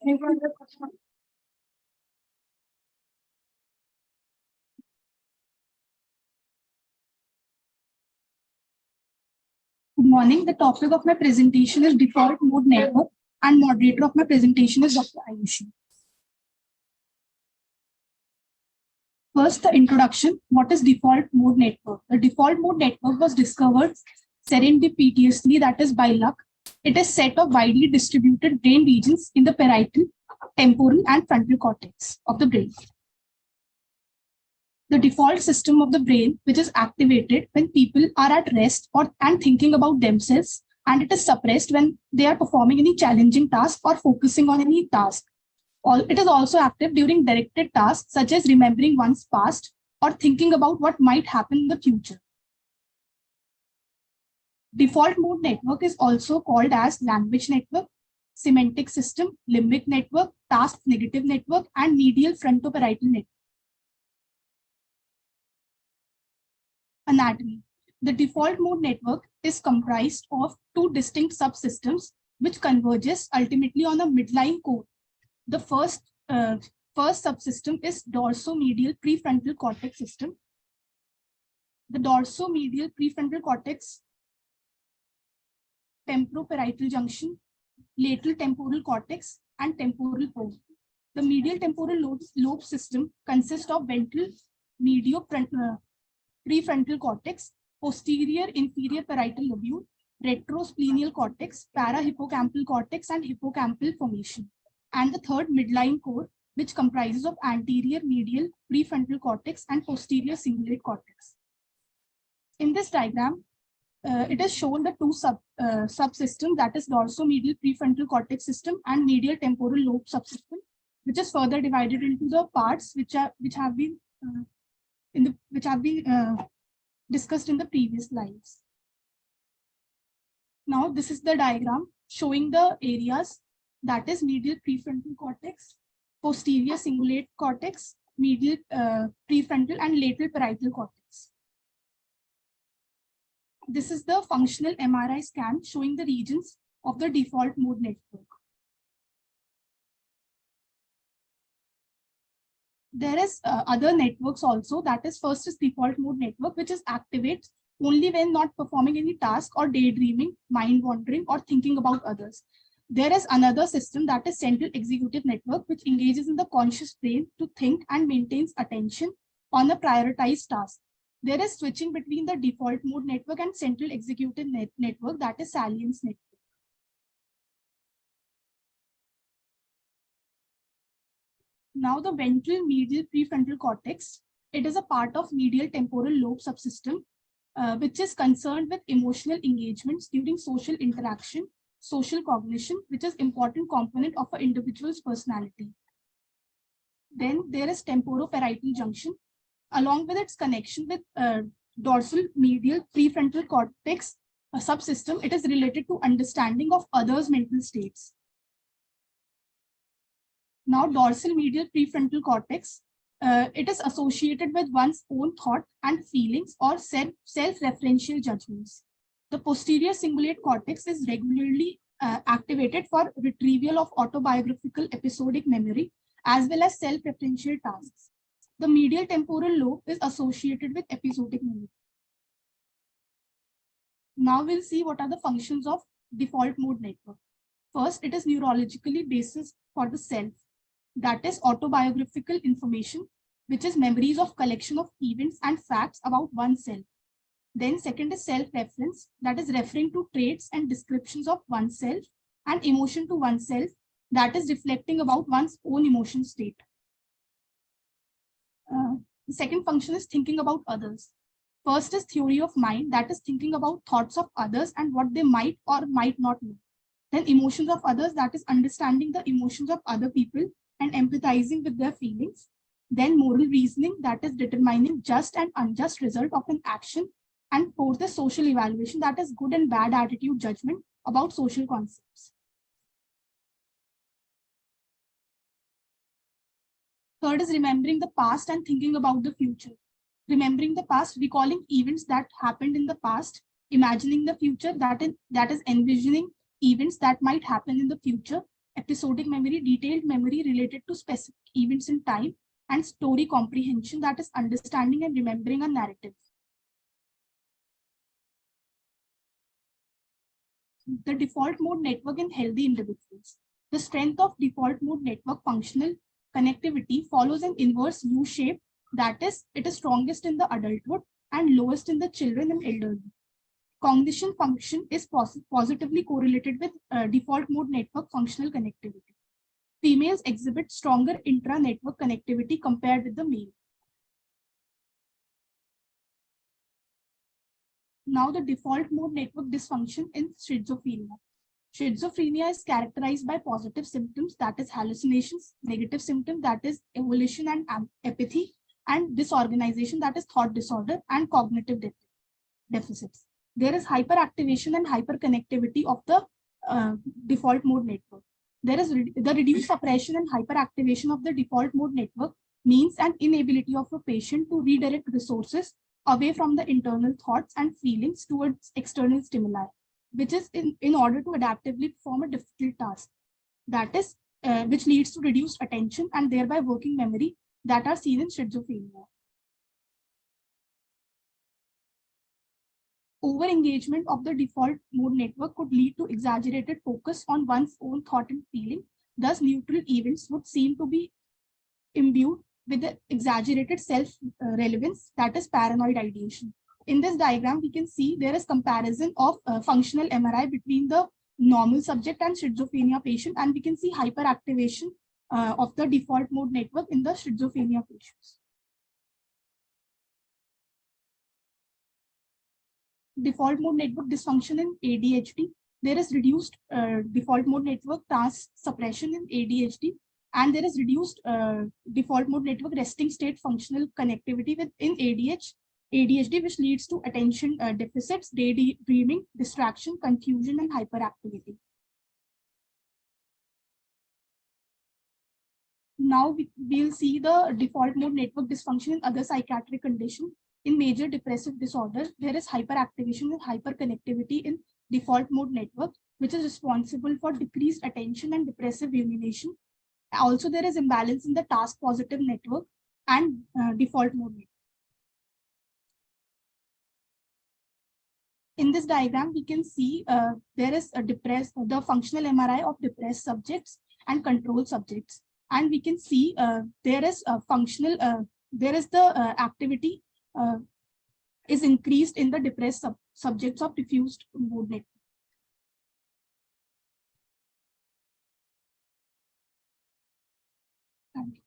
Good morning. The topic of my presentation is default mode network, and moderator of my presentation is Dr. Ayushi. First, the introduction. What is default mode network? The default mode network was discovered serendipitously, that is by luck. It is a set of widely distributed brain regions in the parietal, temporal, and frontal cortex of the brain. The default system of the brain, which is activated when people are at rest and thinking about themselves, and it is suppressed when they are performing any challenging task or focusing on any task. It is also active during directed tasks such as remembering one's past or thinking about what might happen in the future. Default mode network is also called as language network, semantic system, limbic network, task negative network, and medial frontoparietal network. Anatomy. The default mode network is comprised of two distinct subsystems which converges ultimately on a midline core. The first subsystem is dorsomedial prefrontal cortex system. The dorsomedial prefrontal cortex, temporoparietal junction, lateral temporal cortex, and temporal pole. The medial temporal lobe system consists of ventral, prefrontal cortex, posterior inferior parietal lobule, retrosplenial cortex, parahippocampal cortex, and hippocampal formation. And the third midline core, which comprises of anterior medial prefrontal cortex and posterior cingulate cortex. In this diagram, it is shown the two subsystems, that is dorsomedial prefrontal cortex system and medial temporal lobe subsystem, which is further divided into the parts which have been discussed in the previous slides. Now, this is the diagram showing the areas, that is medial prefrontal cortex, posterior cingulate cortex, medial prefrontal, and lateral parietal cortex. This is the functional MRI scan showing the regions of the default mode network. There is other networks also, that is first is default mode network, which is activates only when not performing any task or daydreaming, mind wandering, or thinking about others. There is another system, that is central executive network, which engages in the conscious brain to think and maintains attention on a prioritized task. There is switching between the default mode network and central executive network, that is salience network. Now, the ventral medial prefrontal cortex, it is a part of medial temporal lobe subsystem, which is concerned with emotional engagements during social interaction, social cognition, which is important component of an individual's personality. Then there is temporoparietal junction, along with its connection with dorsal medial prefrontal cortex subsystem. It is related to understanding of others' mental states. Now, dorsal medial prefrontal cortex, it is associated with one's own thought and feelings or self-referential judgments. The posterior cingulate cortex is regularly activated for retrieval of autobiographical episodic memory as well as self-referential tasks. The medial temporal lobe is associated with episodic memory. Now we'll see what are the functions of default mode network. First, it is neurologically basis for the self, that is autobiographical information, which is memories of collection of events and facts about oneself. Then second is self-reference, that is referring to traits and descriptions of oneself, and emotion to oneself, that is reflecting about one's own emotion state. The second function is thinking about others. First is theory of mind, that is thinking about thoughts of others and what they might or might not know. Then emotions of others, that is understanding the emotions of other people and empathizing with their feelings. Then moral reasoning, that is determining just and unjust result of an action. And fourth is social evaluation, that is good and bad attitude judgment about social concepts. Third is remembering the past and thinking about the future. Remembering the past, recalling events that happened in the past. Imagining the future, that is envisioning events that might happen in the future. episodic memory, detailed memory related to specific events in time, and story comprehension, that is understanding and remembering a narrative. The default mode network in healthy individuals. The strength of default mode network functional connectivity follows an inverse U shape, that is, it is strongest in the adulthood and lowest in the children and elderly. Cognition function is positively correlated with default mode network functional connectivity. Females exhibit stronger intra-network connectivity compared with the male. Now the default mode network dysfunction in schizophrenia. Schizophrenia is characterized by positive symptoms, that is hallucinations, negative symptoms, that is evolution and apathy, and disorganization, that is thought disorder, and cognitive deficits. There is hyperactivation and hyperconnectivity of the default mode network. There is the reduced suppression and hyperactivation of the default mode network means an inability of a patient to redirect resources away from the internal thoughts and feelings towards external stimuli, which is in order to adaptively perform a difficult task. That is, which leads to reduced attention and thereby working memory that are seen in schizophrenia. Over-engagement of the default mode network could lead to exaggerated focus on one's own thought and feeling. Thus, neutral events would seem to be imbued with the exaggerated self-relevance, that is paranoid ideation. In this diagram, we can see there is comparison of functional MRI between the normal subject and schizophrenia patient, and we can see hyperactivation of the default mode network in the schizophrenia patients. Default mode network dysfunction in ADHD. There is reduced default mode network task suppression in ADHD, and there is reduced default mode network resting state functional connectivity within ADHD, which leads to attention deficits, daydreaming, distraction, confusion, and hyperactivity. Now we'll see the default mode network dysfunction in other psychiatric conditions. In major depressive disorder, there is hyperactivation and hyperconnectivity in default mode network, which is responsible for decreased attention and depressive rumination. Also, there is imbalance in the task positive network and default mode network. In this diagram, we can see there is the functional MRI of depressed subjects and control subjects. And we can see there is a functional, there is the activity is increased in the depressed subjects of diffused mode network. Thank you.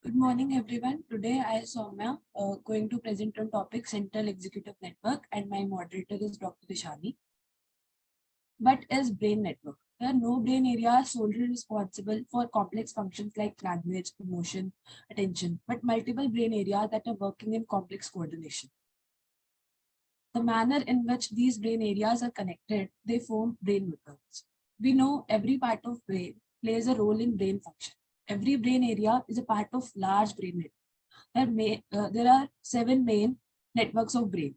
Good morning, everyone. Today I, Soumya, going to present on topic Central Executive Network, and my moderator is Dr. Dishani. What is brain network? There are no brain areas solely responsible for complex functions like language, emotion, attention, but multiple brain areas that are working in complex coordination. The manner in which these brain areas are connected, they form brain networks. We know every part of brain plays a role in brain function. Every brain area is a part of large brain network. There are 7 main networks of brain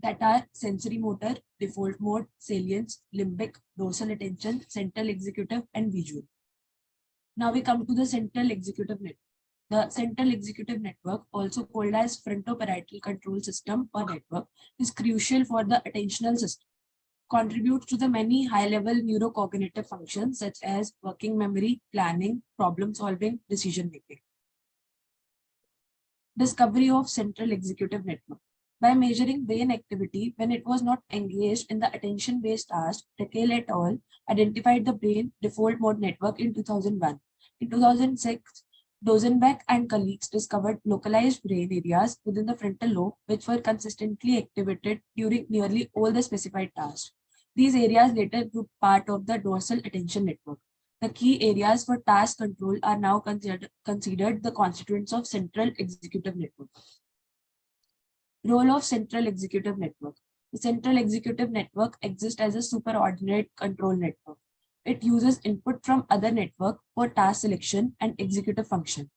that are sensory motor, default mode, salience, limbic, dorsal attention, central executive, and visual. Now we come to the central executive network. The central executive network, also called as frontoparietal control system or network, is crucial for the attentional system. Contributes to the many high-level neurocognitive functions such as working memory, planning, problem solving, decision making. Discovery of central executive network. By measuring brain activity when it was not engaged in the attention-based task, Tekel et al. Identified the brain default mode network in 2001. In 2006, Dozenbeck and colleagues discovered localized brain areas within the frontal lobe which were consistently activated during nearly all the specified tasks. These areas later grew part of the dorsal attention network. The key areas for task control are now considered the constituents of central executive network. Role of central executive network. The central executive network exists as a superordinate control network. It uses input from other network for task selection and executive function.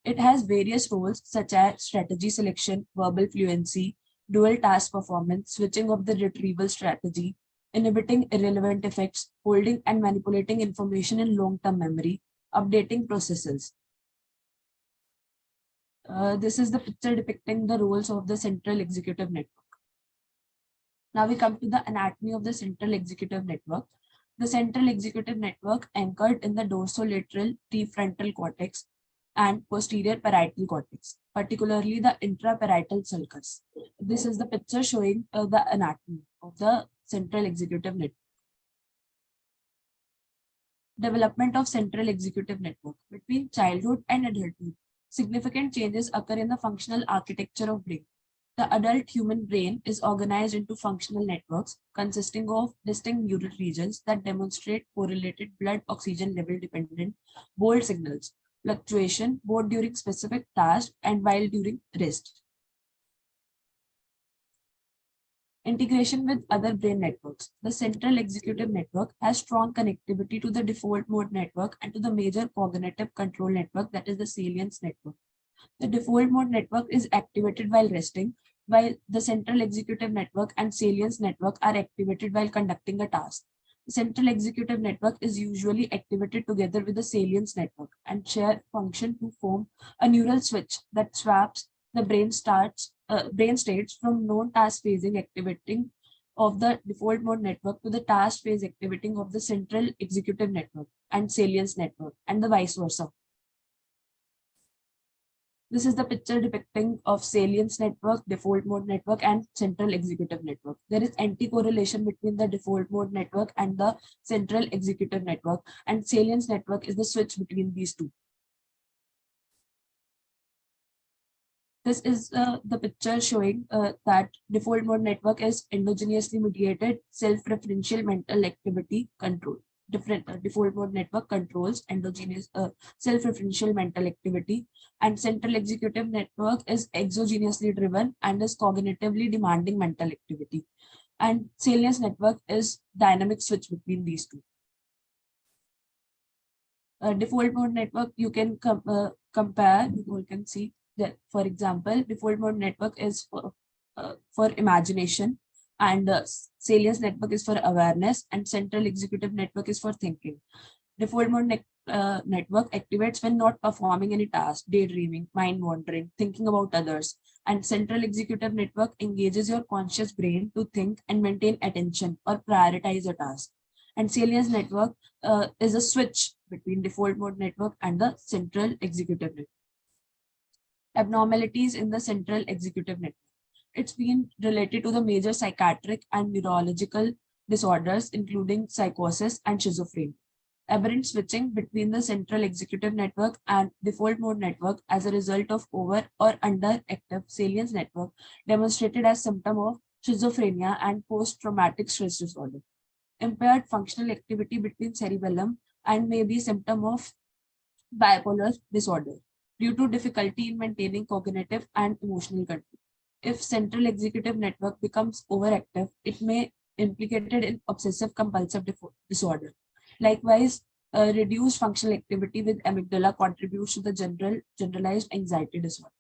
It has various roles such as strategy selection, verbal fluency, dual task performance, switching of the retrieval strategy, inhibiting irrelevant effects, holding and manipulating information in long-term memory, updating processes. This is the picture depicting the roles of the central executive network. Now we come to the anatomy of the central executive network. The central executive network anchored in the dorsolateral prefrontal cortex and posterior parietal cortex, particularly the intraparietal sulcus. This is the picture showing the anatomy of the central executive network. Development of central executive network. Between childhood and adulthood, significant changes occur in the functional architecture of brain. The adult human brain is organized into functional networks consisting of distinct neural regions that demonstrate correlated blood oxygen level dependent bold signals, fluctuation both during specific tasks and while during rest. Integration with other brain networks. The central executive network has strong connectivity to the default mode network and to the major cognitive control network, that is the salience network. The default mode network is activated while resting, while the central executive network and salience network are activated while conducting a task. The central executive network is usually activated together with the salience network and share function to form a neural switch that swaps the brain states from non-task phasing activating of the default mode network to the task phase activating of the central executive network and salience network, and the vice versa. This is the picture depicting of salience network, default mode network, and central executive network. There is anti-correlation between the default mode network and the central executive network, and salience network is the switch between these two. This is the picture showing that default mode network is endogenously mediated self-referential mental activity control. Default mode network controls endogenous self-referential mental activity, and central executive network is exogenously driven and is cognitively demanding mental activity. And salience network is dynamic switch between these two. Default mode network, you can compare, you can see that, for example, default mode network is for imagination, and salience network is for awareness, and central executive network is for thinking. Default mode network activates when not performing any task, daydreaming, mind wandering, thinking about others, and central executive network engages your conscious brain to think and maintain attention or prioritize a task. And salience network is a switch between default mode network and the central executive network. Abnormalities in the central executive network. It's been related to the major psychiatric and neurological disorders, including psychosis and schizophrenia. Aberrant switching between the central executive network and default mode network as a result of over or underactive salience network demonstrated as symptom of schizophrenia and post-traumatic stress disorder. Impaired functional activity between cerebellum and may be symptom of bipolar disorder due to difficulty in maintaining cognitive and emotional control. If central executive network becomes overactive, it may implicated in obsessive compulsive disorder. Likewise, reduced functional activity with amygdala contributes to the generalized anxiety disorder.